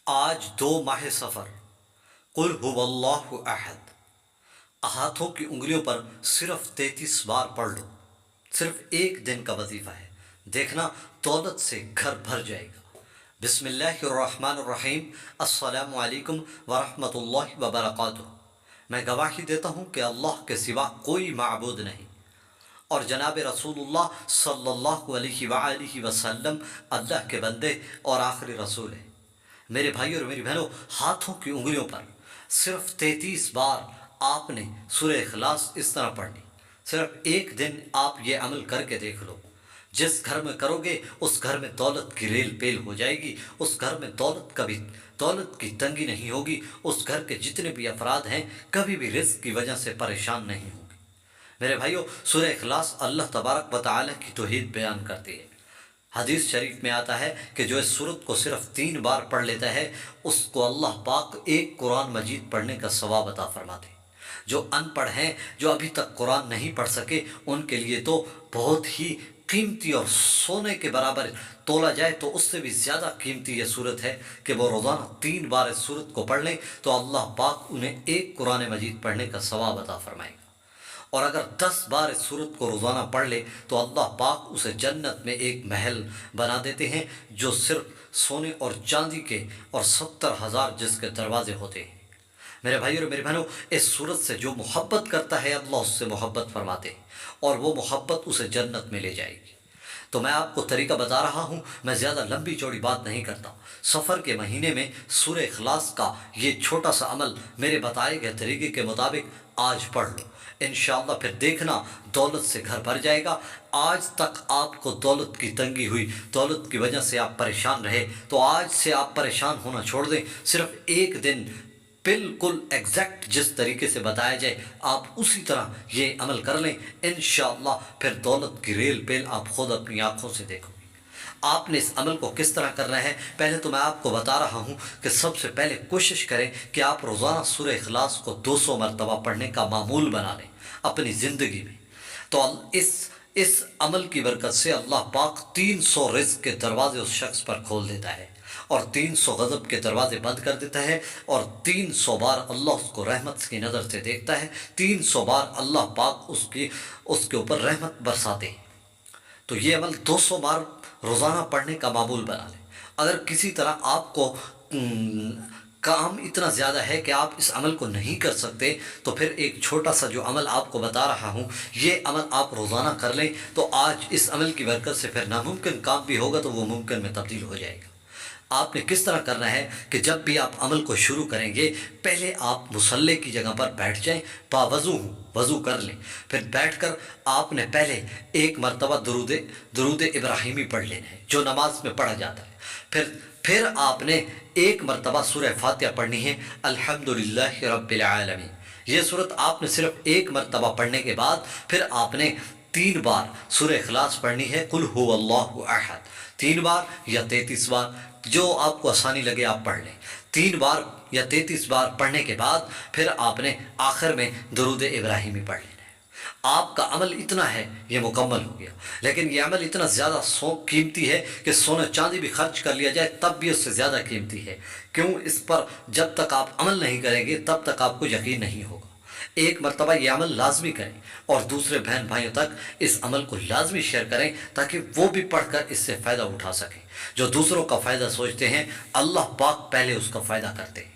آج 2 ماہ سفر، قل هو اللہ احد، ہاتھوں کی انگلیوں پر صرف 33 بار پڑھ لو۔ صرف ایک دن کا وظیفہ ہے، دیکھنا دولت سے گھر بھر جائے گا۔ بسم اللہ الرحمن الرحیم۔ السلام علیکم ورحمۃ اللہ وبرکاتہ۔ میں گواہی دیتا ہوں کہ اللہ کے سوا کوئی معبود نہیں، اور جناب رسول اللہ صلی اللہ علیہ وآلہ وسلم اللہ کے بندے اور آخری رسول ہیں۔ میرے بھائیوں اور میری بہنوں، ہاتھوں کی انگلیوں پر صرف 33 بار آپ نے سورہ اخلاص اس طرح پڑھنی۔ صرف ایک دن آپ یہ عمل کر کے دیکھ لو، جس گھر میں کرو گے اس گھر میں دولت کی ریل پیل ہو جائے گی، اس گھر میں دولت کی تنگی نہیں ہوگی، اس گھر کے جتنے بھی افراد ہیں کبھی بھی رزق کی وجہ سے پریشان نہیں ہوں گے۔ میرے بھائیوں، سورہ اخلاص اللہ تبارک و تعالیٰ کی توحید بیان کرتی ہے۔ حدیث شریف میں آتا ہے کہ جو اس سورت کو صرف 3 بار پڑھ لیتا ہے، اس کو اللہ پاک ایک قرآن مجید پڑھنے کا ثواب عطا فرماتے ہیں۔ جو ان پڑھ ہیں، جو ابھی تک قرآن نہیں پڑھ سکے، ان کے لیے تو بہت ہی قیمتی اور سونے کے برابر تولا جائے تو اس سے بھی زیادہ قیمتی یہ صورت ہے کہ وہ روزانہ 3 بار اس صورت کو پڑھ لیں تو اللہ پاک انہیں ایک قرآن مجید پڑھنے کا ثواب عطا فرمائے گا۔ اور اگر 10 بار اس صورت کو روزانہ پڑھ لے تو اللہ پاک اسے جنت میں ایک محل بنا دیتے ہیں جو صرف سونے اور چاندی کے اور 70,000 جس کے دروازے ہوتے ہیں۔ میرے بھائیوں اور میری بہنوں، اس صورت سے جو محبت کرتا ہے اللہ اس سے محبت فرماتے ہیں اور وہ محبت اسے جنت میں لے جائے گی۔ تو میں آپ کو طریقہ بتا رہا ہوں، میں زیادہ لمبی چوڑی بات نہیں کرتا۔ سفر کے مہینے میں سورہ اخلاص کا یہ چھوٹا سا عمل میرے بتائے گئے طریقے کے مطابق آج پڑھ لو، انشاءاللہ پھر دیکھنا دولت سے گھر بھر جائے گا۔ آج تک آپ کو دولت کی تنگی ہوئی، دولت کی وجہ سے آپ پریشان رہے، تو آج سے آپ پریشان ہونا چھوڑ دیں۔ صرف ایک دن بالکل ایگزیکٹ جس طریقے سے بتایا جائے آپ اسی طرح یہ عمل کر لیں، انشاءاللہ پھر دولت کی ریل پیل آپ خود اپنی آنکھوں سے دیکھو گے۔ آپ نے اس عمل کو کس طرح کرنا ہے، پہلے تو میں آپ کو بتا رہا ہوں کہ سب سے پہلے کوشش کریں کہ آپ روزانہ سورہ اخلاص کو 200 مرتبہ پڑھنے کا معمول بنا لیں اپنی زندگی میں۔ تو اس عمل کی برکت سے اللہ پاک 300 رزق کے دروازے اس شخص پر کھول دیتا ہے، اور 300 غضب کے دروازے بند کر دیتا ہے، اور 300 بار اللہ اس کو رحمت کی نظر سے دیکھتا ہے، 300 بار اللہ پاک اس کے اوپر رحمت برساتے ہیں۔ تو یہ عمل 200 بار روزانہ پڑھنے کا معمول بنا لیں۔ اگر کسی طرح آپ کو کام اتنا زیادہ ہے کہ آپ اس عمل کو نہیں کر سکتے، تو پھر ایک چھوٹا سا جو عمل آپ کو بتا رہا ہوں، یہ عمل آپ روزانہ کر لیں تو آج اس عمل کی برکت سے پھر ناممکن کام بھی ہوگا تو وہ ممکن میں تبدیل ہو جائے گا۔ آپ نے کس طرح کرنا ہے کہ جب بھی آپ عمل کو شروع کریں گے، پہلے آپ مصلی کی جگہ پر بیٹھ جائیں، باوضو ہوں، وضو کر لیں، پھر بیٹھ کر آپ نے پہلے ایک مرتبہ درود ابراہیمی پڑھ لینا ہے جو نماز میں پڑھا جاتا ہے۔ پھر آپ نے ایک مرتبہ سورہ فاتحہ پڑھنی ہے، الحمدللہ رب العالمین۔ یہ صورت آپ نے صرف ایک مرتبہ پڑھنے کے بعد پھر آپ نے 3 بار سورہ اخلاص پڑھنی ہے، قل هو اللہ احد، 3 بار یا 33 بار، جو آپ کو آسانی لگے آپ پڑھ لیں۔ 3 بار یا 33 بار پڑھنے کے بعد پھر آپ نے آخر میں درود ابراہیمی پڑھ لینا ہے۔ آپ کا عمل اتنا ہے، یہ مکمل ہو گیا۔ لیکن یہ عمل اتنا زیادہ قیمتی ہے کہ سونا چاندی بھی خرچ کر لیا جائے تب بھی اس سے زیادہ قیمتی ہے۔ کیوں؟ اس پر جب تک آپ عمل نہیں کریں گے تب تک آپ کو یقین نہیں ہوگا۔ ایک مرتبہ یہ عمل لازمی کریں اور دوسرے بہن بھائیوں تک اس عمل کو لازمی شیئر کریں تاکہ وہ بھی پڑھ کر اس سے فائدہ اٹھا سکیں۔ جو دوسروں کا فائدہ سوچتے ہیں، اللہ پاک پہلے اس کا فائدہ کرتے ہیں۔